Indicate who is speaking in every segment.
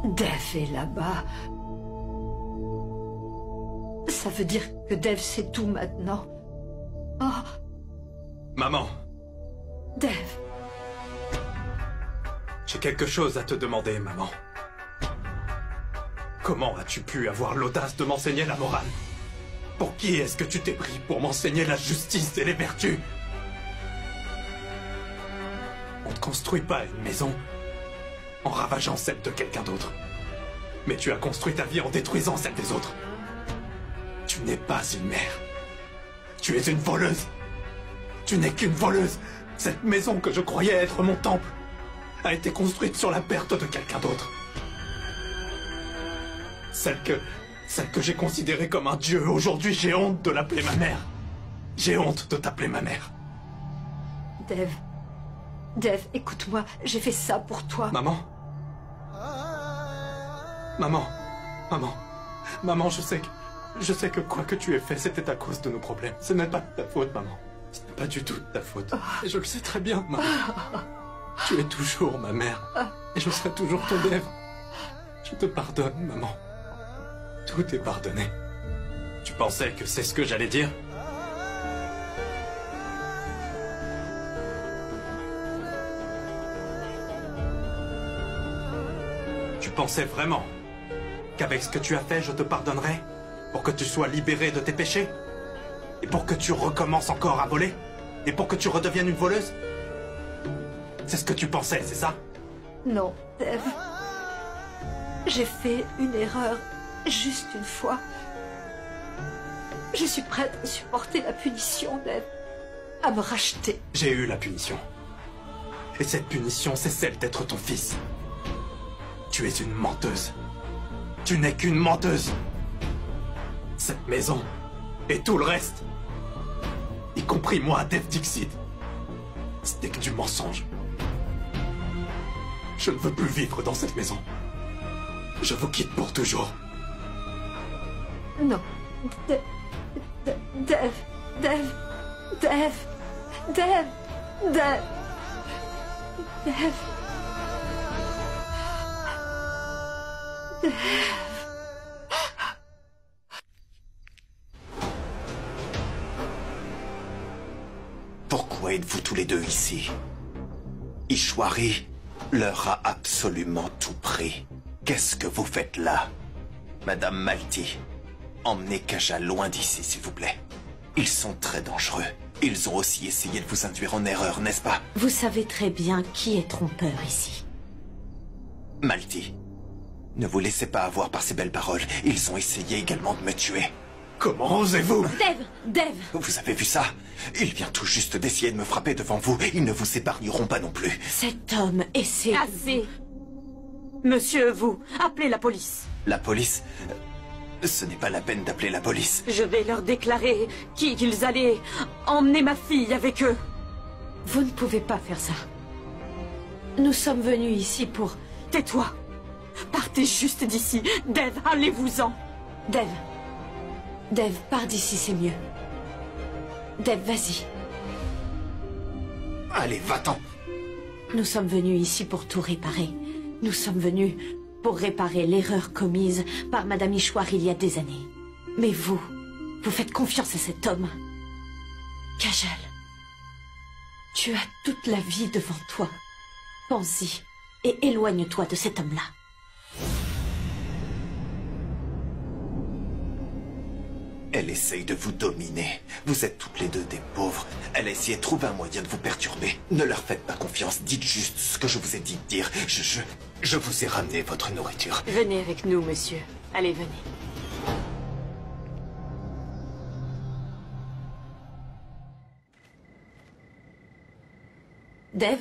Speaker 1: Dev est là-bas. Ça veut dire que Dev sait tout maintenant. Oh,
Speaker 2: Maman,
Speaker 1: Dev.
Speaker 2: j'ai quelque chose à te demander, maman. Comment as-tu pu avoir l'audace de m'enseigner la morale? Pour qui est-ce que tu t'es pris pour m'enseigner la justice et les vertus? On ne construit pas une maison en ravageant celle de quelqu'un d'autre. Mais tu as construit ta vie en détruisant celle des autres. Tu n'es pas une mère. Tu es une voleuse. Tu n'es qu'une voleuse. Cette maison que je croyais être mon temple a été construite sur la perte de quelqu'un d'autre. Celle que j'ai considérée comme un dieu, aujourd'hui j'ai honte de l'appeler ma mère. J'ai honte de t'appeler ma mère.
Speaker 1: Dev. Dev, écoute-moi, j'ai fait ça pour toi.
Speaker 2: Maman. Maman. Maman. Maman, je sais que quoi que tu aies fait, c'était à cause de nos problèmes. Ce n'est pas de ta faute, maman. Ce n'est pas du tout de ta faute. Et je le sais très bien, maman. Tu es toujours ma mère. Et je serai toujours ton Dev. Je te pardonne, maman. Tout est pardonné. Tu pensais que c'est ce que j'allais dire? Tu pensais vraiment qu'avec ce que tu as fait, je te pardonnerais? Pour que tu sois libéré de tes péchés? Et pour que tu recommences encore à voler? Et pour que tu redeviennes une voleuse? C'est ce que tu pensais, c'est ça?
Speaker 1: Non, Dev. J'ai fait une erreur, juste une fois. Je suis prête à supporter la punition, Dev. À me racheter.
Speaker 2: J'ai eu la punition. Et cette punition, c'est celle d'être ton fils. Tu es une menteuse. Tu n'es qu'une menteuse. Cette maison et tout le reste, y compris moi, Dev Dixit, c'était que du mensonge. Je ne veux plus vivre dans cette maison. Je vous quitte pour toujours.
Speaker 1: Non. Dev. Dev. Dev. Dev. Dev. Dev. Dev. Dev.
Speaker 3: Pourquoi êtes-vous tous les deux ici? Ishwari leur a absolument tout pris. Qu'est-ce que vous faites là? Madame Malti, emmenez Kajal loin d'ici, s'il vous plaît. Ils sont très dangereux. Ils ont aussi essayé de vous induire en erreur, n'est-ce pas?
Speaker 4: Vous savez très bien qui est trompeur ici.
Speaker 3: Malti, ne vous laissez pas avoir par ces belles paroles. Ils ont essayé également de me tuer.
Speaker 2: Comment osez-vous?
Speaker 4: Dev! Dev!
Speaker 3: Vous avez vu ça? Il vient tout juste d'essayer de me frapper devant vous. Ils ne vous épargneront pas non plus.
Speaker 4: Cet homme essaie...
Speaker 5: Assez! Monsieur, vous, appelez la police.
Speaker 3: La police? Ce n'est pas la peine d'appeler la police.
Speaker 5: Je vais leur déclarer qu'ils allaient emmener ma fille avec eux.
Speaker 4: Vous ne pouvez pas faire ça. Nous sommes venus ici pour...
Speaker 5: Tais-toi. Partez juste d'ici. Dev, allez-vous-en.
Speaker 4: Dev. Dev, pars d'ici, c'est mieux. Dev, vas-y.
Speaker 3: Allez, va-t'en.
Speaker 4: Nous sommes venus ici pour tout réparer. Nous sommes venus pour réparer l'erreur commise par Madame Ishwari il y a des années. Mais vous faites confiance à cet homme. Kajal, tu as toute la vie devant toi. Pense-y et éloigne-toi de cet homme-là.
Speaker 3: Elle essaye de vous dominer. Vous êtes toutes les deux des pauvres. Elle a essayé de trouver un moyen de vous perturber. Ne leur faites pas confiance. Dites juste ce que je vous ai dit de dire. Je vous ai ramené votre nourriture.
Speaker 5: Venez avec nous, monsieur. Allez, venez.
Speaker 4: Dev?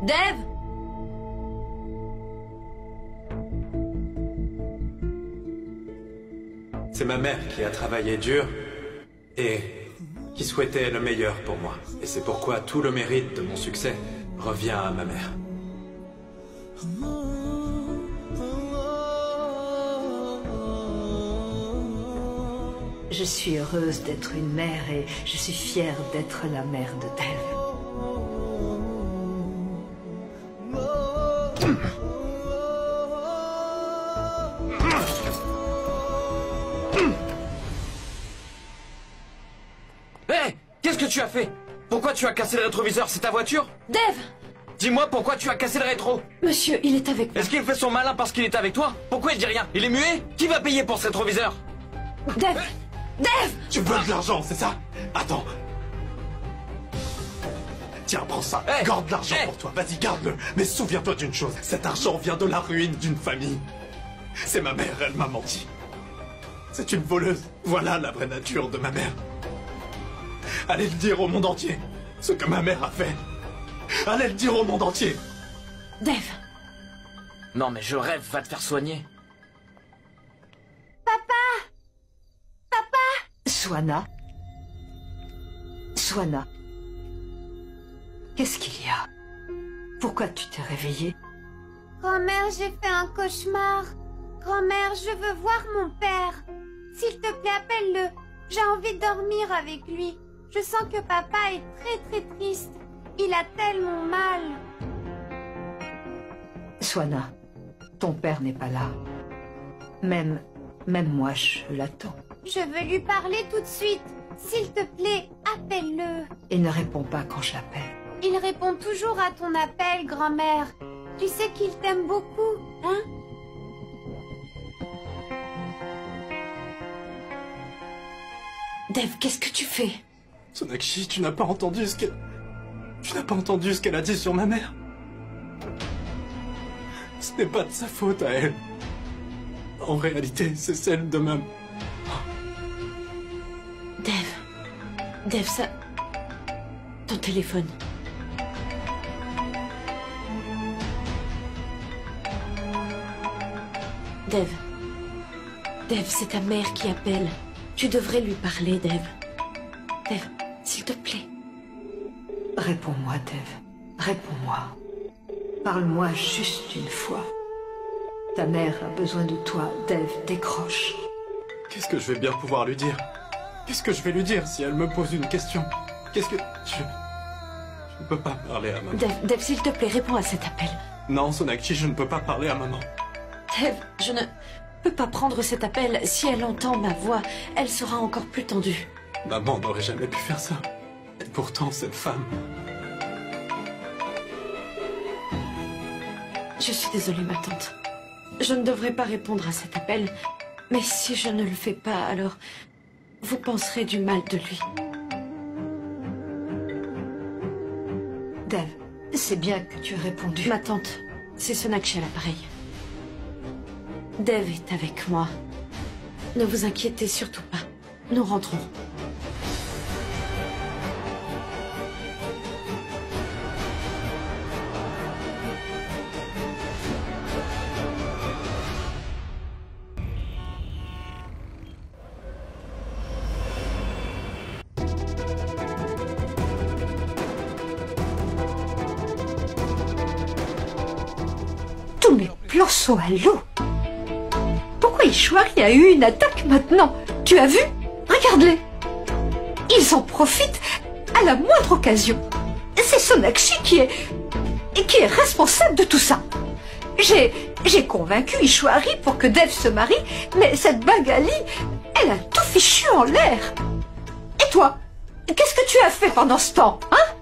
Speaker 4: Dev?
Speaker 2: C'est ma mère qui a travaillé dur et qui souhaitait le meilleur pour moi. Et c'est pourquoi tout le mérite de mon succès revient à ma mère.
Speaker 1: Je suis heureuse d'être une mère et je suis fière d'être la mère de Dev.
Speaker 6: Hé, qu'est-ce que tu as fait? Pourquoi tu as cassé le rétroviseur? C'est ta voiture?
Speaker 4: Dave!
Speaker 6: Dis-moi pourquoi tu as cassé le rétro?
Speaker 4: Monsieur, il est avec moi.
Speaker 6: Est-ce qu'il fait son malin parce qu'il est avec toi? Pourquoi il dit rien? Il est muet? Qui va payer pour ce rétroviseur?
Speaker 4: Dave! Dave!
Speaker 2: Tu veux de l'argent, c'est ça? Attends. Tiens, prends ça.
Speaker 6: Hey,
Speaker 2: Garde l'argent
Speaker 6: hey.
Speaker 2: pour toi. Vas-y, garde-le. Mais souviens-toi d'une chose. Cet argent vient de la ruine d'une famille. C'est ma mère, elle m'a menti. C'est une voleuse. Voilà la vraie nature de ma mère. Allez le dire au monde entier. Ce que ma mère a fait. Allez le dire au monde entier.
Speaker 4: Dave!
Speaker 6: Non mais je rêve, va te faire soigner.
Speaker 1: Swanna? Swanna? Qu'est-ce qu'il y a? Pourquoi tu t'es réveillée?
Speaker 7: Grand-mère, j'ai fait un cauchemar. Grand-mère, je veux voir mon père. S'il te plaît, appelle-le. J'ai envie de dormir avec lui. Je sens que papa est très très triste. Il a tellement mal.
Speaker 1: Swanna, ton père n'est pas là. Même moi, je l'attends.
Speaker 7: Je veux lui parler tout de suite. S'il te plaît, appelle-le.
Speaker 1: Il ne répond pas quand je l'appelle.
Speaker 7: Il répond toujours à ton appel, grand-mère. Tu sais qu'il t'aime beaucoup, hein?
Speaker 4: Dave, qu'est-ce que tu fais?
Speaker 2: Sonakshi, tu n'as pas entendu ce qu'elle... Tu n'as pas entendu ce qu'elle a dit sur ma mère? Ce n'est pas de sa faute à elle. En réalité, c'est celle de ma...
Speaker 4: Dave, ça... Ton téléphone. Dave, c'est ta mère qui appelle. Tu devrais lui parler, Dave. Dave, s'il te plaît.
Speaker 1: Réponds-moi, Dave. Réponds-moi. Parle-moi juste une fois. Ta mère a besoin de toi, Dave. Décroche.
Speaker 2: Qu'est-ce que je vais bien pouvoir lui dire? Qu'est-ce que je vais lui dire si elle me pose une question? Qu'est-ce que... Je ne peux pas parler à maman.
Speaker 4: Dave, s'il te plaît, réponds à cet appel.
Speaker 2: Non, Sonakshi, je ne peux pas parler à maman.
Speaker 4: Dave, je ne peux pas prendre cet appel. Si elle entend ma voix, elle sera encore plus tendue.
Speaker 2: Maman n'aurait jamais pu faire ça. Et pourtant, cette femme...
Speaker 4: Je suis désolée, ma tante. Je ne devrais pas répondre à cet appel. Mais si je ne le fais pas, alors... Vous penserez du mal de lui.
Speaker 1: Dave, c'est bien que tu aies répondu.
Speaker 4: Ma tante, c'est Sonakshi à l'appareil. Dave est avec moi. Ne vous inquiétez surtout pas. Nous rentrons.
Speaker 1: Tous mes plans sont à l'eau. Pourquoi Ishwari a eu une attaque maintenant? Tu as vu? Regarde-les. Ils en profitent à la moindre occasion. C'est Sonakshi qui est responsable de tout ça. J'ai convaincu Ishwari pour que Dev se marie, mais cette Bengali, elle a tout fichu en l'air. Et toi? Qu'est-ce que tu as fait pendant ce temps, hein?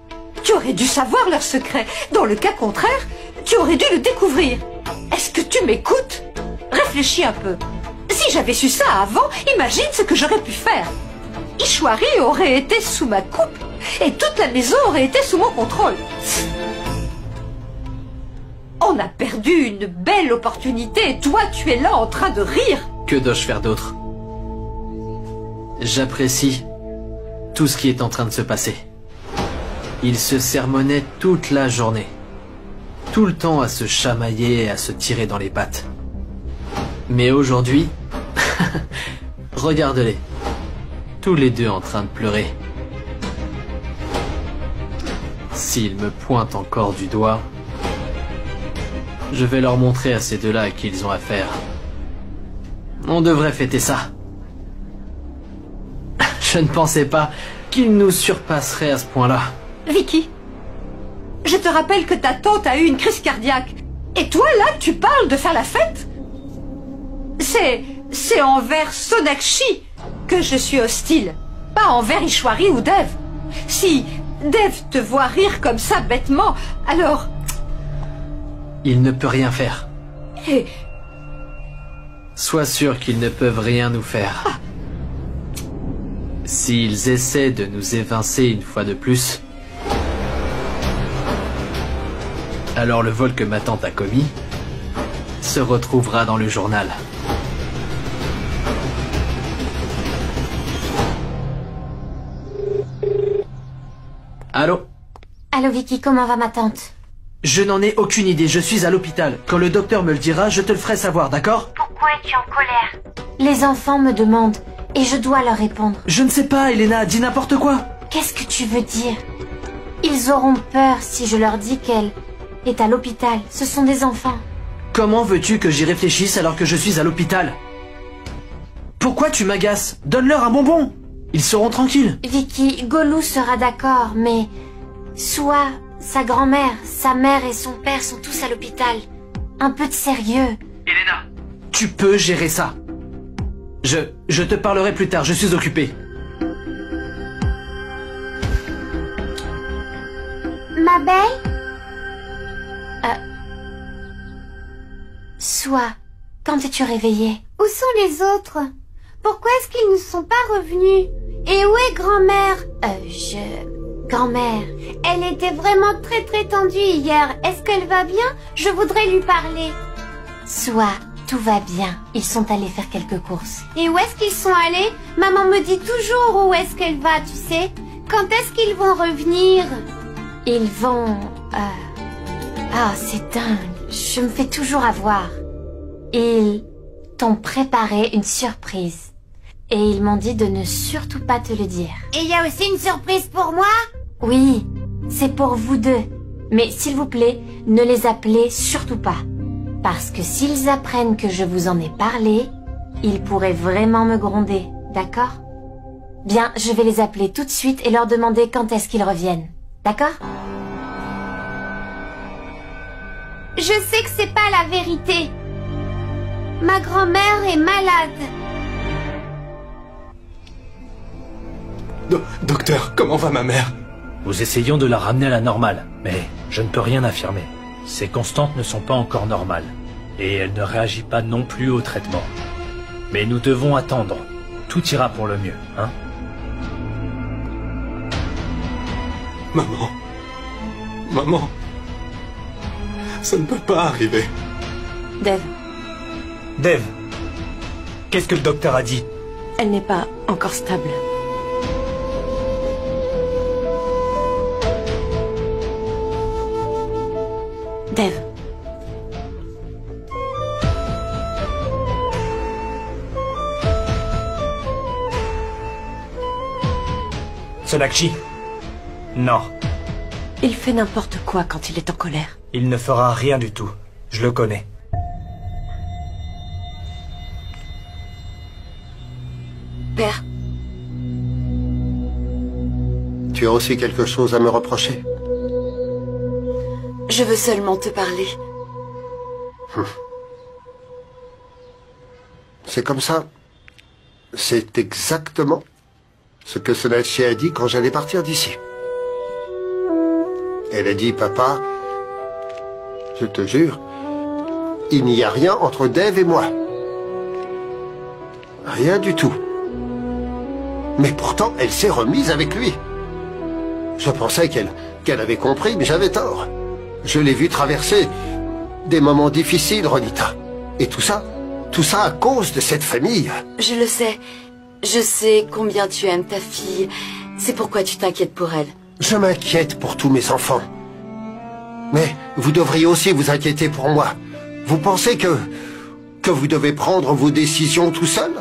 Speaker 1: Tu aurais dû savoir leur secret. Dans le cas contraire, tu aurais dû le découvrir. Est-ce que tu m'écoutes? Réfléchis un peu. Si j'avais su ça avant, imagine ce que j'aurais pu faire. Ishwari aurait été sous ma coupe et toute la maison aurait été sous mon contrôle. On a perdu une belle opportunité et toi, tu es là en train de rire.
Speaker 8: Que dois-je faire d'autre? J'apprécie tout ce qui est en train de se passer. Ils se sermonnaient toute la journée. Tout le temps à se chamailler et à se tirer dans les pattes. Mais aujourd'hui, regarde-les. Tous les deux en train de pleurer. S'ils me pointent encore du doigt, je vais leur montrer à ces deux-là à qui ils ont affaire. On devrait fêter ça. Je ne pensais pas qu'ils nous surpasseraient à ce point-là.
Speaker 1: Vicky, je te rappelle que ta tante a eu une crise cardiaque. Et toi, là, tu parles de faire la fête? C'est envers Sonakshi que je suis hostile, pas envers Ishwari ou Dev. Si Dev te voit rire comme ça bêtement, alors...
Speaker 8: Il ne peut rien faire.
Speaker 1: Et...
Speaker 8: Sois sûr qu'ils ne peuvent rien nous faire.
Speaker 1: Ah.
Speaker 8: S'ils essaient de nous évincer une fois de plus, alors le vol que ma tante a commis se retrouvera dans le journal. Allô?
Speaker 7: Allô Vicky, comment va ma tante?
Speaker 8: Je n'en ai aucune idée, je suis à l'hôpital. Quand le docteur me le dira, je te le ferai savoir, d'accord?
Speaker 7: Pourquoi es-tu en colère? Les enfants me demandent, et je dois leur répondre.
Speaker 8: Je ne sais pas, Elena, dis n'importe quoi.
Speaker 7: Qu'est-ce que tu veux dire? Ils auront peur si je leur dis qu'elle est à l'hôpital. Ce sont des enfants.
Speaker 8: Comment veux-tu que j'y réfléchisse alors que je suis à l'hôpital? Pourquoi tu m'agaces? Donne-leur un bonbon. Ils seront tranquilles.
Speaker 7: Vicky, Golou sera d'accord, mais... Soit sa grand-mère, sa mère et son père sont tous à l'hôpital. Un peu de sérieux.
Speaker 8: Elena, tu peux gérer ça. Je te parlerai plus tard, je suis occupé.
Speaker 7: Ma belle? Soit, quand es-tu réveillée? Où sont les autres? Pourquoi est-ce qu'ils ne sont pas revenus? Et où est grand-mère? Grand-mère, elle était vraiment très tendue hier. Est-ce qu'elle va bien? Je voudrais lui parler. Soit, tout va bien. Ils sont allés faire quelques courses. Et où est-ce qu'ils sont allés? Maman me dit toujours où est-ce qu'elle va, tu sais. Quand est-ce qu'ils vont revenir? Ils vont... Ah, c'est dingue. Je me fais toujours avoir. Ils t'ont préparé une surprise. Et ils m'ont dit de ne surtout pas te le dire. Et il y a aussi une surprise pour moi? Oui, c'est pour vous deux. Mais s'il vous plaît, ne les appelez surtout pas. Parce que s'ils apprennent que je vous en ai parlé, ils pourraient vraiment me gronder, d'accord? Bien, je vais les appeler tout de suite et leur demander quand est-ce qu'ils reviennent. D'accord? Je sais que c'est pas la vérité. Ma grand-mère est malade.
Speaker 2: Docteur, comment va ma mère?
Speaker 9: Nous essayons de la ramener à la normale, mais je ne peux rien affirmer. Ses constantes ne sont pas encore normales, et elle ne réagit pas non plus au traitement. Mais nous devons attendre. Tout ira pour le mieux, hein?
Speaker 2: Maman, ça ne peut pas arriver.
Speaker 10: Dev, qu'est-ce que le docteur a dit?
Speaker 5: Elle n'est pas encore stable. Dev.
Speaker 10: Sonakshi? Non.
Speaker 5: Il fait n'importe quoi quand il est en colère.
Speaker 10: Il ne fera rien du tout. Je le connais.
Speaker 5: Père.
Speaker 11: Tu as aussi quelque chose à me reprocher?
Speaker 5: Je veux seulement te parler.
Speaker 11: C'est comme ça. C'est exactement ce que Sonakshi a dit quand j'allais partir d'ici. Elle a dit, papa, je te jure, il n'y a rien entre Dev et moi. Rien du tout. Mais pourtant, elle s'est remise avec lui. Je pensais qu'elle avait compris, mais j'avais tort. Je l'ai vu traverser des moments difficiles, Ronita. Et tout ça à cause de cette famille.
Speaker 5: Je le sais. Je sais combien tu aimes ta fille. C'est pourquoi tu t'inquiètes pour elle.
Speaker 11: Je m'inquiète pour tous mes enfants. Mais vous devriez aussi vous inquiéter pour moi. Vous pensez que vous devez prendre vos décisions tout seul?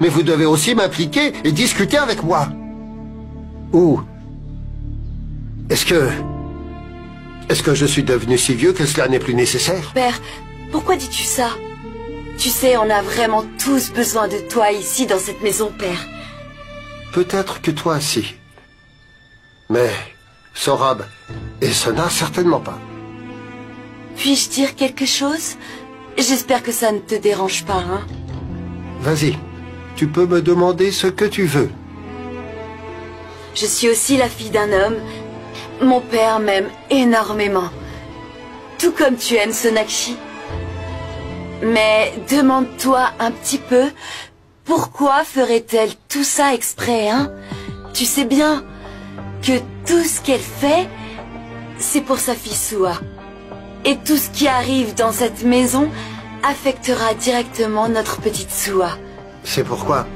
Speaker 11: Mais vous devez aussi m'impliquer et discuter avec moi. Ou est-ce que je suis devenu si vieux que cela n'est plus nécessaire?
Speaker 5: Père, pourquoi dis-tu ça? Tu sais, on a vraiment tous besoin de toi ici dans cette maison, Père.
Speaker 11: Peut-être que toi aussi. Mais Sorab et Sona certainement pas.
Speaker 5: Puis-je dire quelque chose? J'espère que ça ne te dérange pas, hein?
Speaker 11: Vas-y, tu peux me demander ce que tu veux.
Speaker 5: Je suis aussi la fille d'un homme. Mon père m'aime énormément. Tout comme tu aimes Sonakshi. Mais demande-toi un petit peu, pourquoi ferait-elle tout ça exprès, hein? Tu sais bien que tout ce qu'elle fait, c'est pour sa fille Suha. Et tout ce qui arrive dans cette maison affectera directement notre petite Suha.
Speaker 11: C'est pourquoi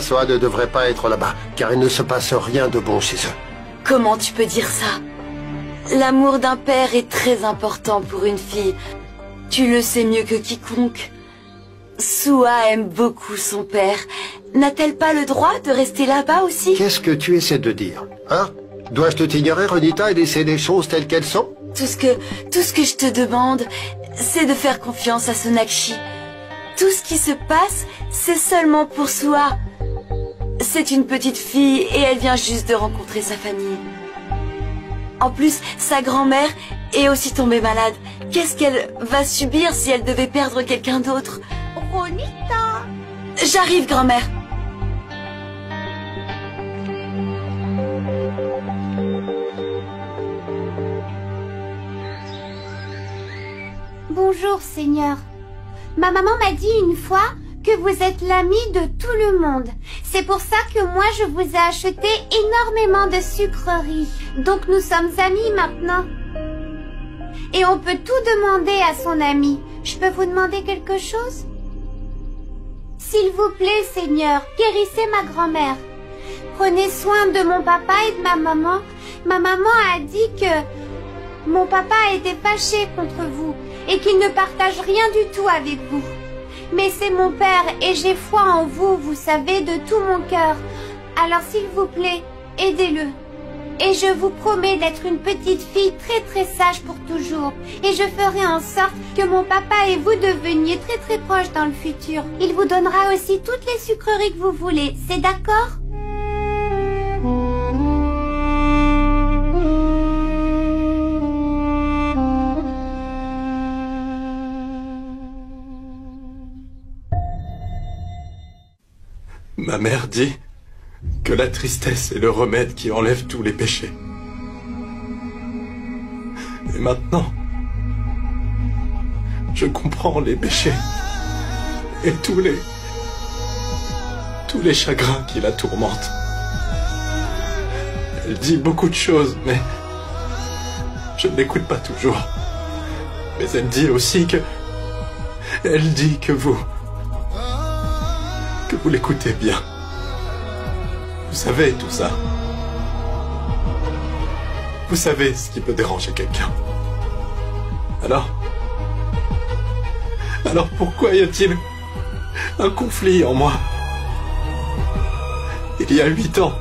Speaker 11: Suha ne devrait pas être là-bas, car il ne se passe rien de bon chez eux.
Speaker 5: Comment tu peux dire ça? L'amour d'un père est très important pour une fille. Tu le sais mieux que quiconque. Suha aime beaucoup son père. N'a-t-elle pas le droit de rester là-bas aussi?
Speaker 11: Qu'est-ce que tu essaies de dire, hein? Dois-je te ignorer, Renita, et laisser les choses telles qu'elles sont?
Speaker 5: Tout ce que je te demande, c'est de faire confiance à Sonakshi. Tout ce qui se passe, c'est seulement pour Suha. C'est une petite fille et elle vient juste de rencontrer sa famille. En plus, sa grand-mère est aussi tombée malade. Qu'est-ce qu'elle va subir si elle devait perdre quelqu'un d'autre?
Speaker 7: Ronita!
Speaker 5: J'arrive, grand-mère.
Speaker 7: Bonjour, Seigneur. Ma maman m'a dit une fois que vous êtes l'ami de tout le monde. C'est pour ça que moi, je vous ai acheté énormément de sucreries. Donc nous sommes amis maintenant. Et on peut tout demander à son ami. Je peux vous demander quelque chose? S'il vous plaît, Seigneur, guérissez ma grand-mère. Prenez soin de mon papa et de ma maman. Ma maman a dit que mon papa était fâché contre vous et qu'il ne partage rien du tout avec vous. Mais c'est mon père et j'ai foi en vous, vous savez, de tout mon cœur. Alors s'il vous plaît, aidez-le. Et je vous promets d'être une petite fille très très sage pour toujours. Et je ferai en sorte que mon papa et vous deveniez très très proches dans le futur. Il vous donnera aussi toutes les sucreries que vous voulez, c'est d'accord ?
Speaker 2: Ma mère dit que la tristesse est le remède qui enlève tous les péchés. Et maintenant, je comprends les péchés et tous les chagrins qui la tourmentent. Elle dit beaucoup de choses, mais je ne l'écoute pas toujours. Mais elle dit aussi que... Elle dit que vous l'écoutez bien. Vous savez tout ça. Vous savez ce qui peut déranger quelqu'un. Alors pourquoi y a-t-il un conflit en moi? Il y a 8 ans,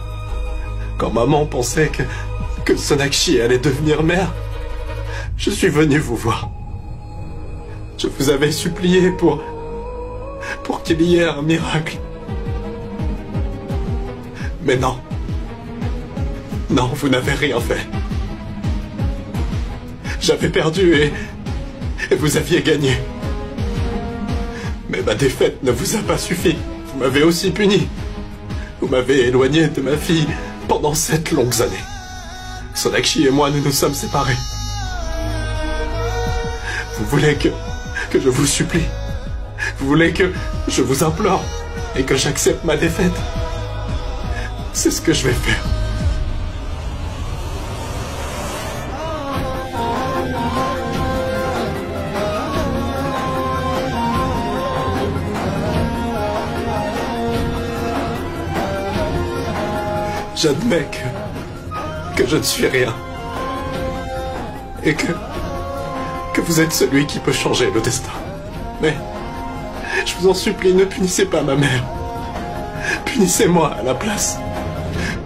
Speaker 2: quand maman pensait que Sonakshi allait devenir mère, je suis venu vous voir. Je vous avais supplié pour qu'il y ait un miracle. Mais non. Non, vous n'avez rien fait. J'avais perdu et vous aviez gagné. Mais ma défaite ne vous a pas suffi. Vous m'avez aussi puni. Vous m'avez éloigné de ma fille pendant 7 longues années. Sonakshi et moi, nous nous sommes séparés. Vous voulez que je vous supplie? Vous voulez que je vous implore et que j'accepte ma défaite? C'est ce que je vais faire. J'admets que je ne suis rien. Et que vous êtes celui qui peut changer le destin. Mais je vous en supplie, ne punissez pas ma mère. Punissez-moi à la place.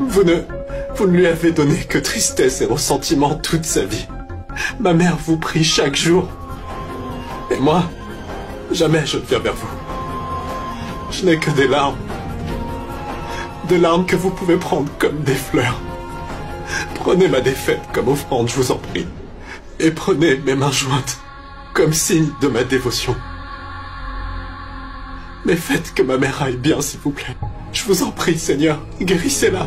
Speaker 2: Vous ne lui avez donné que tristesse et ressentiment toute sa vie. Ma mère vous prie chaque jour. Et moi, jamais je ne viens vers vous. Je n'ai que des larmes. Des larmes que vous pouvez prendre comme des fleurs. Prenez ma défaite comme offrande, je vous en prie. et prenez mes mains jointes comme signe de ma dévotion. Mais faites que ma mère aille bien, s'il vous plaît. Je vous en prie, Seigneur, guérissez-la.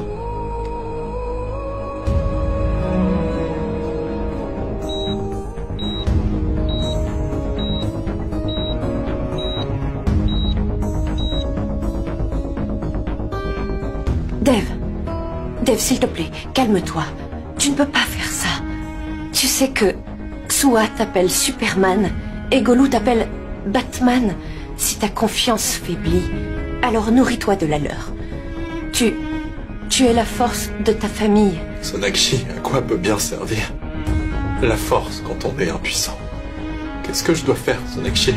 Speaker 4: Dave, s'il te plaît, calme-toi. Tu ne peux pas faire ça. Tu sais que Xua t'appelle Superman et Golou t'appelle Batman. Si ta confiance faiblit, alors nourris-toi de la leur. Tu es la force de ta famille.
Speaker 2: Sonakshi, à quoi peut bien servir la force quand on est impuissant? Qu'est-ce que je dois faire, Sonakshi?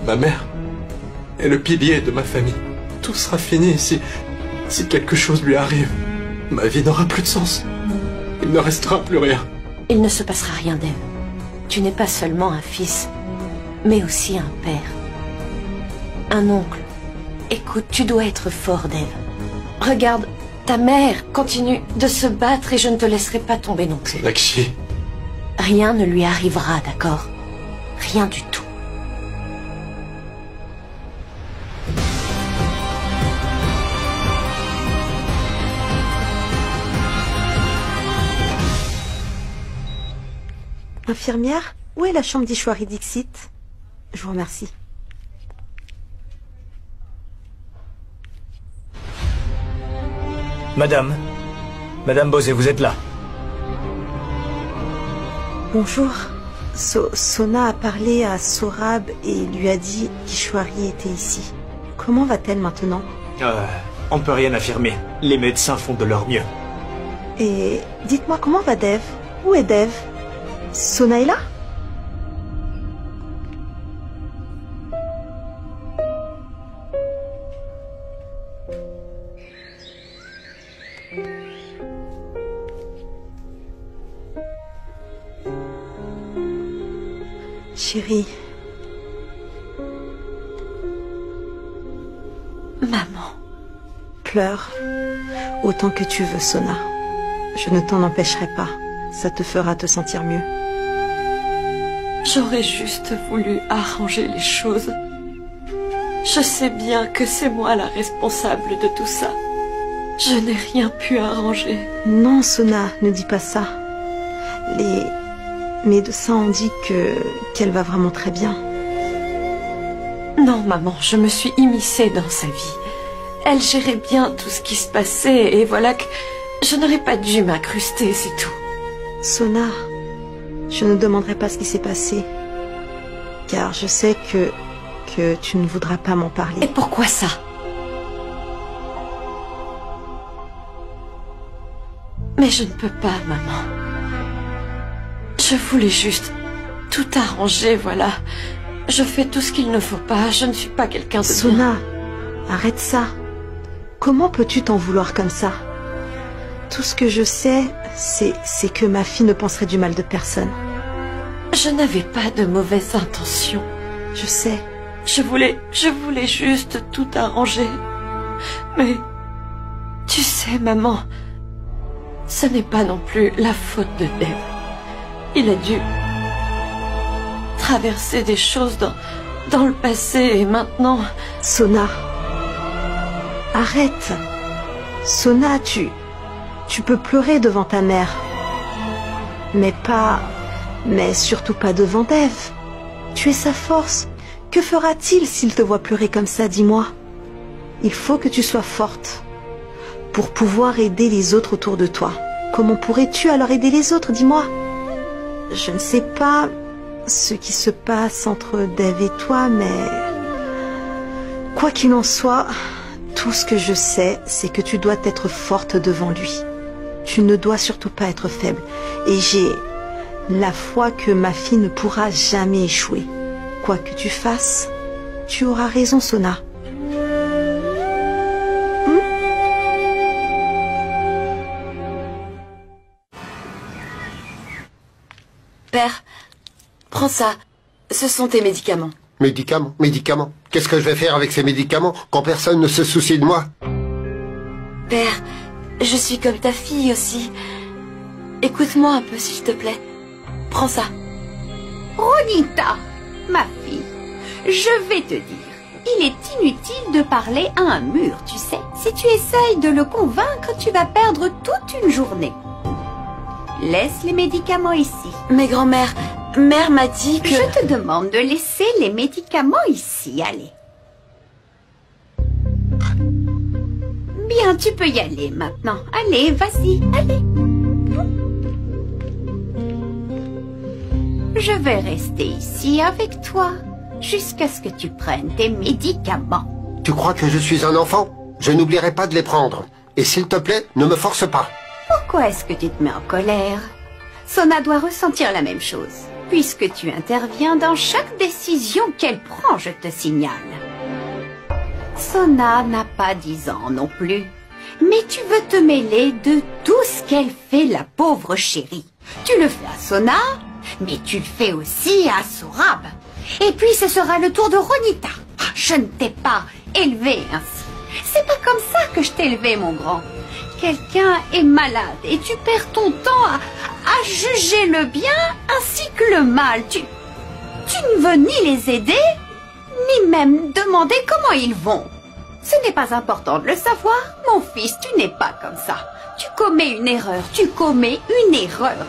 Speaker 2: Ma mère est le pilier de ma famille. Tout sera fini si quelque chose lui arrive. Ma vie n'aura plus de sens. Il ne restera plus rien.
Speaker 4: Il ne se passera rien, Dave. Tu n'es pas seulement un fils, mais aussi un père. Un oncle. Écoute, tu dois être fort, Dave. Regarde, ta mère continue de se battre et je ne te laisserai pas tomber non plus.
Speaker 2: Sonakshi.
Speaker 4: Rien ne lui arrivera, d'accord? Rien du tout.
Speaker 12: Infirmière, où est la chambre d'Ishwari Dixit? Je vous remercie.
Speaker 10: Madame Bosé, vous êtes là?
Speaker 12: Bonjour. Sona a parlé à Sorab et lui a dit qu'Ishwari était ici. Comment va-t-elle maintenant?
Speaker 10: On ne peut rien affirmer. Les médecins font de leur mieux.
Speaker 12: Et dites-moi, comment va Dev? Où est Dev? Sona est là? Chérie.
Speaker 4: Maman.
Speaker 12: Pleure autant que tu veux, Sona. Je ne t'en empêcherai pas. Ça te fera te sentir mieux.
Speaker 4: J'aurais juste voulu arranger les choses. Je sais bien que c'est moi la responsable de tout ça. Je n'ai rien pu arranger.
Speaker 12: Non, Sona, ne dis pas ça. Les médecins ont dit qu'elle va vraiment très bien.
Speaker 4: Non, maman, je me suis immiscée dans sa vie. Elle gérait bien tout ce qui se passait et voilà que je n'aurais pas dû m'incruster, c'est tout.
Speaker 12: Sona, je ne demanderai pas ce qui s'est passé, car je sais que tu ne voudras pas m'en parler.
Speaker 4: Et pourquoi ça? Mais je ne peux pas, maman. Je voulais juste tout arranger, voilà. Je fais tout ce qu'il ne faut pas, je ne suis pas quelqu'un de
Speaker 12: Sona, arrête ça. Comment peux-tu t'en vouloir comme ça? Tout ce que je sais, c'est que ma fille ne penserait du mal de personne.
Speaker 4: Je n'avais pas de mauvaises intentions.
Speaker 12: Je sais.
Speaker 4: Je voulais juste tout arranger. Mais, tu sais, maman, ce n'est pas non plus la faute de Dave. Il a dû traverser des choses dans le passé et maintenant...
Speaker 12: Sona, arrête. Sona, tu peux pleurer devant ta mère. Mais surtout pas devant Dave. Tu es sa force. Que fera-t-il s'il te voit pleurer comme ça, dis-moi? Il faut que tu sois forte pour pouvoir aider les autres autour de toi. Comment pourrais-tu alors aider les autres, dis-moi? Je ne sais pas ce qui se passe entre Dave et toi, mais... Quoi qu'il en soit, tout ce que je sais, c'est que tu dois être forte devant lui. Tu ne dois surtout pas être faible. Et j'ai la foi que ma fille ne pourra jamais échouer. Quoi que tu fasses, tu auras raison, Sona.
Speaker 5: Père, prends ça. Ce sont tes médicaments.
Speaker 11: Médicaments. Qu'est-ce que je vais faire avec ces médicaments quand personne ne se soucie de moi?
Speaker 5: Père, je suis comme ta fille aussi. Écoute-moi un peu, s'il te plaît. Prends ça.
Speaker 7: Ronita, ma fille, je vais te dire, il est inutile de parler à un mur, tu sais. Si tu essayes de le convaincre, tu vas perdre toute une journée. Laisse les médicaments ici.
Speaker 5: Mais grand-mère, mère m'a dit que...
Speaker 7: Je te demande de laisser les médicaments ici, allez. Bien, tu peux y aller maintenant. Allez, vas-y, allez. Je vais rester ici avec toi jusqu'à ce que tu prennes tes médicaments.
Speaker 11: Tu crois que je suis un enfant? Je n'oublierai pas de les prendre. Et s'il te plaît, ne me force pas.
Speaker 7: Pourquoi est-ce que tu te mets en colère? Sona doit ressentir la même chose, puisque tu interviens dans chaque décision qu'elle prend, je te signale. Sona n'a pas 10 ans non plus, mais tu veux te mêler de tout ce qu'elle fait, la pauvre chérie. Tu le fais à Sona, mais tu le fais aussi à Sohrab. Et puis ce sera le tour de Ronita. Je ne t'ai pas élevé ainsi. C'est pas comme ça que je t'ai élevé, mon grand. Quelqu'un est malade et tu perds ton temps à juger le bien ainsi que le mal. Tu ne veux ni les aider, ni même demander comment ils vont. Ce n'est pas important de le savoir, mon fils, tu n'es pas comme ça. Tu commets une erreur, tu commets une erreur.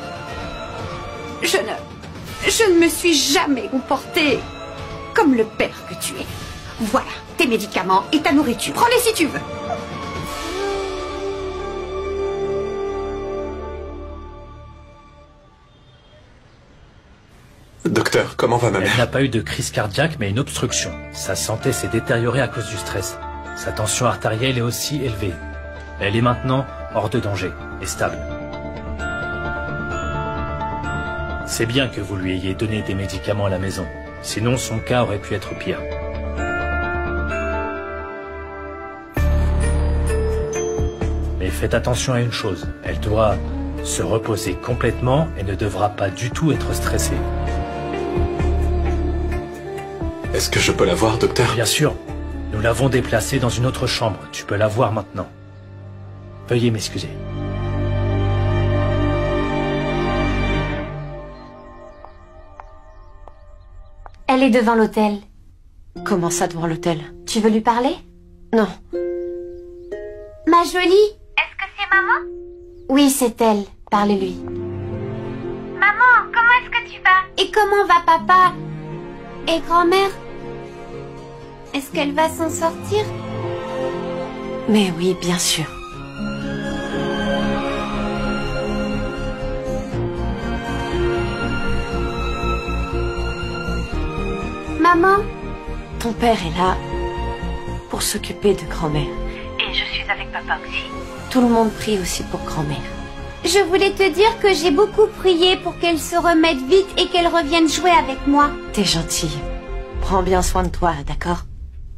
Speaker 7: Je ne me suis jamais comportée comme le père que tu es. Voilà, tes médicaments et ta nourriture. Prends-les si tu veux.
Speaker 2: Docteur, comment va ma mère?
Speaker 9: Elle n'a pas eu de crise cardiaque, mais une obstruction. Sa santé s'est détériorée à cause du stress. Sa tension artérielle est aussi élevée. Elle est maintenant hors de danger et stable. C'est bien que vous lui ayez donné des médicaments à la maison. Sinon, son cas aurait pu être pire. Mais faites attention à une chose. Elle doit se reposer complètement et ne devra pas du tout être stressée.
Speaker 2: Est-ce que je peux la voir, docteur?
Speaker 9: Bien sûr. Nous l'avons déplacée dans une autre chambre. Tu peux la voir maintenant. Veuillez m'excuser.
Speaker 4: Elle est devant l'hôtel.
Speaker 5: Comment ça, devant l'hôtel?
Speaker 4: Tu veux lui parler?
Speaker 5: Non.
Speaker 7: Ma jolie, est-ce que c'est maman?
Speaker 4: Oui, c'est elle. Parlez-lui.
Speaker 7: Maman, comment est-ce que tu vas? Et comment va papa? Et grand-mère? Est-ce qu'elle va s'en sortir?
Speaker 4: Mais oui, bien sûr.
Speaker 7: Maman?
Speaker 4: Ton père est là pour s'occuper de grand-mère.
Speaker 7: Et je suis avec papa aussi.
Speaker 4: Tout le monde prie aussi pour grand-mère.
Speaker 7: Je voulais te dire que j'ai beaucoup prié pour qu'elle se remette vite et qu'elle revienne jouer avec moi.
Speaker 4: T'es gentille. Prends bien soin de toi, d'accord?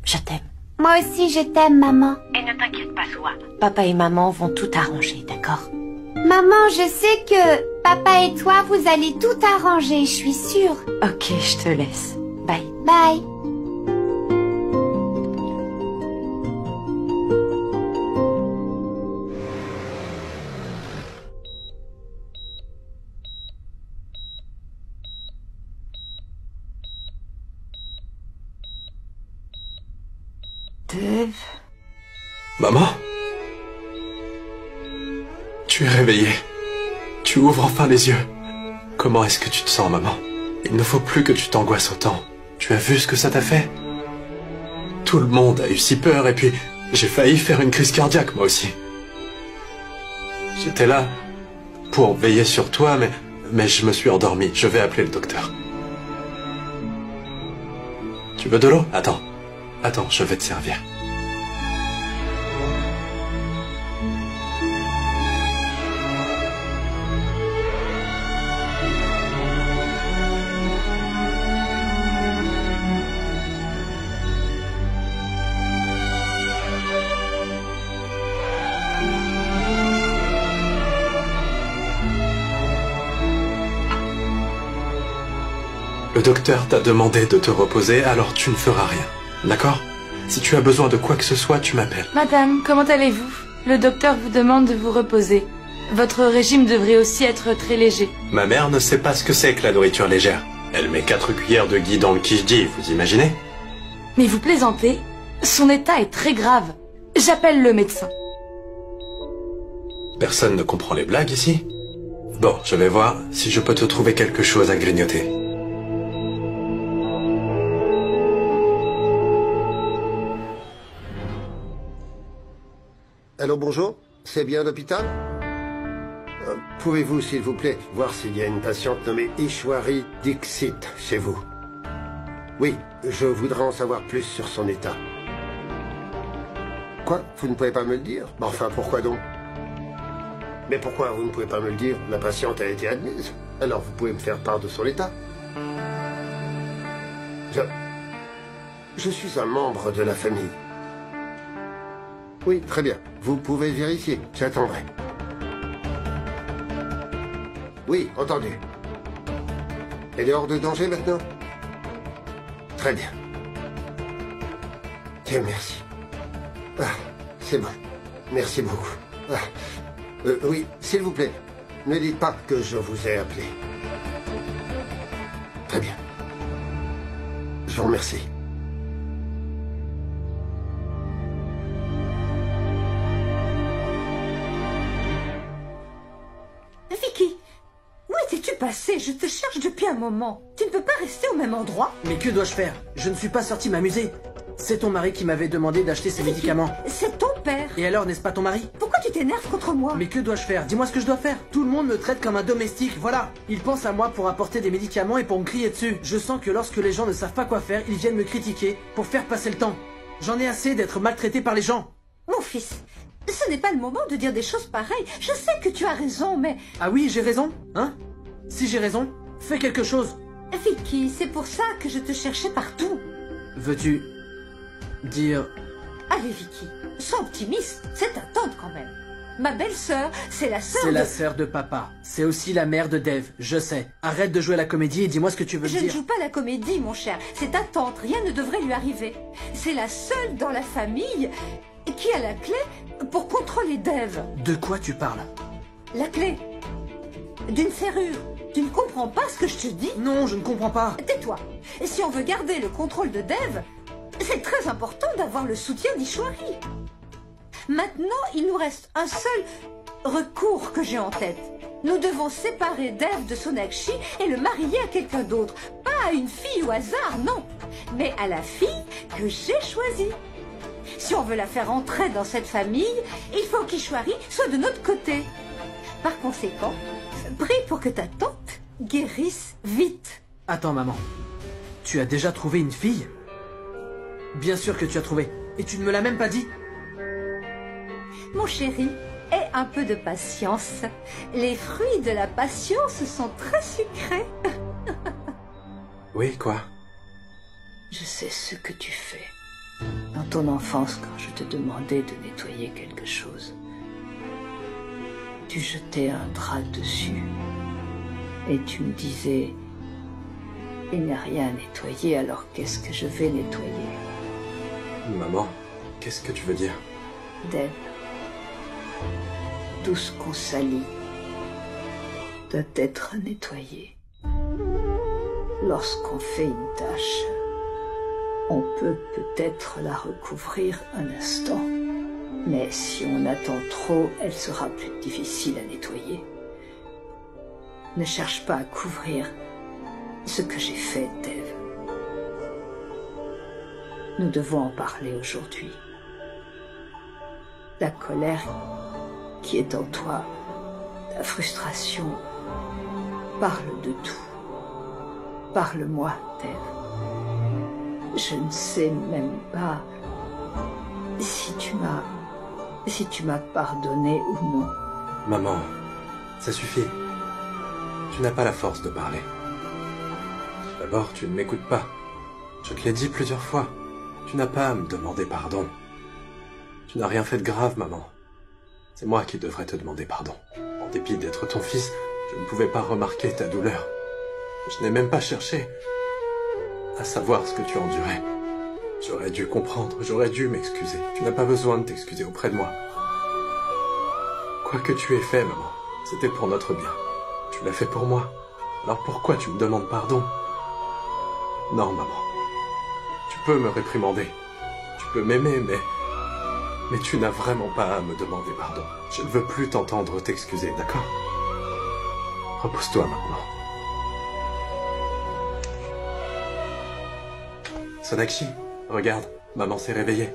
Speaker 4: Je t'aime.
Speaker 7: Moi aussi, je t'aime, maman.
Speaker 4: Et ne t'inquiète pas, Soa. Papa et maman vont tout arranger, d'accord?
Speaker 7: Maman, je sais que papa et toi, vous allez tout arranger, je suis sûre.
Speaker 4: Ok, je te laisse. Bye.
Speaker 7: Bye.
Speaker 4: Dev.
Speaker 2: Maman? Tu es réveillée. Tu ouvres enfin les yeux. Comment est-ce que tu te sens, maman? Il ne faut plus que tu t'angoisses autant. Tu as vu ce que ça t'a fait? Tout le monde a eu si peur et puis j'ai failli faire une crise cardiaque moi aussi. J'étais là pour veiller sur toi, mais je me suis endormi. Je vais appeler le docteur. Tu veux de l'eau? Attends. Attends, je vais te servir. Le docteur t'a demandé de te reposer, alors tu ne feras rien. D'accord? Si tu as besoin de quoi que ce soit, tu m'appelles.
Speaker 13: Madame, comment allez-vous? Le docteur vous demande de vous reposer.
Speaker 5: Votre régime devrait aussi être très léger.
Speaker 2: Ma mère ne sait pas ce que c'est que la nourriture légère. Elle met 4 cuillères de ghee dans le kijdi, vous imaginez?
Speaker 5: Mais vous plaisantez? Son état est très grave. J'appelle le médecin.
Speaker 2: Personne ne comprend les blagues ici? Bon, je vais voir si je peux te trouver quelque chose à grignoter.
Speaker 11: Allô, bonjour. C'est bien l'hôpital? Pouvez-vous, s'il vous plaît, voir s'il y a une patiente nommée Ishwari Dixit chez vous? Oui, je voudrais en savoir plus sur son état. Quoi? Vous ne pouvez pas me le dire? Enfin, pourquoi donc? Mais pourquoi vous ne pouvez pas me le dire? La patiente a été admise. Alors vous pouvez me faire part de son état. Je suis un membre de la famille. Oui, très bien. Vous pouvez vérifier. J'attendrai. Oui, entendu. Elle est hors de danger maintenant? Très bien. Dieu merci. Ah, c'est bon. Merci beaucoup. Ah. Oui, s'il vous plaît, ne dites pas que je vous ai appelé. Très bien. Je vous remercie.
Speaker 1: Vicky, où étais-tu passé? Je te cherche depuis un moment. Tu ne peux pas rester au même endroit?
Speaker 8: Mais que dois-je faire? Je ne suis pas sorti m'amuser. C'est ton mari qui m'avait demandé d'acheter ces médicaments.
Speaker 1: C'est ton père.
Speaker 8: Et alors, n'est-ce pas ton mari?
Speaker 1: Pourquoi tu t'énerves contre moi?
Speaker 8: Mais que dois-je faire? Dis-moi ce que je dois faire. Tout le monde me traite comme un domestique, voilà. Ils pensent à moi pour apporter des médicaments et pour me crier dessus. Je sens que lorsque les gens ne savent pas quoi faire, ils viennent me critiquer pour faire passer le temps. J'en ai assez d'être maltraité par les gens.
Speaker 1: Mon fils, ce n'est pas le moment de dire des choses pareilles. Je sais que tu as raison, mais...
Speaker 8: Ah oui, j'ai raison, hein? Si j'ai raison, fais quelque chose.
Speaker 1: Vicky, c'est pour ça que je te cherchais partout.
Speaker 8: Veux-tu dire...
Speaker 1: Allez, Vicky, sois optimiste. C'est ta tante quand même. Ma belle-sœur, c'est la sœur de...
Speaker 8: C'est la sœur de papa. C'est aussi la mère de Dev, je sais. Arrête de jouer à la comédie et dis-moi ce que tu veux dire.
Speaker 1: Je ne joue pas la comédie, mon cher. C'est ta tante, rien ne devrait lui arriver. C'est la seule dans la famille qui a la clé pour contrôler Dev.
Speaker 8: De quoi tu parles?
Speaker 1: La clé d'une serrure. Tu ne comprends pas ce que je te dis?
Speaker 8: Non, je ne comprends pas.
Speaker 1: Tais-toi. Et si on veut garder le contrôle de Dev, c'est très important d'avoir le soutien d'Ishwari. Maintenant, il nous reste un seul recours que j'ai en tête. Nous devons séparer Dev de Sonakshi et le marier à quelqu'un d'autre. Pas à une fille au hasard, non, mais à la fille que j'ai choisie. Si on veut la faire entrer dans cette famille, il faut qu'Ishwari soit de notre côté. Par conséquent, prie pour que ta tante guérisse vite.
Speaker 8: Attends, maman. Tu as déjà trouvé une fille? Bien sûr que tu as trouvé. Et tu ne me l'as même pas dit.
Speaker 1: Mon chéri, aie un peu de patience. Les fruits de la patience sont très sucrés.
Speaker 2: Oui, quoi?
Speaker 13: Je sais ce que tu fais. Dans ton enfance, quand je te demandais de nettoyer quelque chose, tu jetais un drap dessus et tu me disais « Il n'y a rien à nettoyer, alors qu'est-ce que je vais nettoyer ?»
Speaker 2: Maman, qu'est-ce que tu veux dire?
Speaker 13: Dev, tout ce qu'on salit doit être nettoyé. Lorsqu'on fait une tâche, on peut peut-être la recouvrir un instant, mais si on attend trop, elle sera plus difficile à nettoyer. Ne cherche pas à couvrir ce que j'ai fait, Dev. Nous devons en parler aujourd'hui. La colère qui est en toi, ta frustration, parle de tout. Parle-moi, Dev. Je ne sais même pas si tu m'as pardonné ou non.
Speaker 2: Maman, ça suffit. Tu n'as pas la force de parler. D'abord, tu ne m'écoutes pas. Je te l'ai dit plusieurs fois. Tu n'as pas à me demander pardon. Tu n'as rien fait de grave, maman. C'est moi qui devrais te demander pardon. En dépit d'être ton fils, je ne pouvais pas remarquer ta douleur. Je n'ai même pas cherché à savoir ce que tu endurais. J'aurais dû comprendre, j'aurais dû m'excuser. Tu n'as pas besoin de t'excuser auprès de moi. Quoi que tu aies fait, maman, C'était pour notre bien. Tu l'as fait pour moi. Alors pourquoi tu me demandes pardon? Non, maman. Tu peux me réprimander. Tu peux m'aimer, mais tu n'as vraiment pas à me demander pardon. Je ne veux plus t'entendre t'excuser, d'accord? Repose-toi maintenant. Sonakshi, regarde, maman s'est réveillée.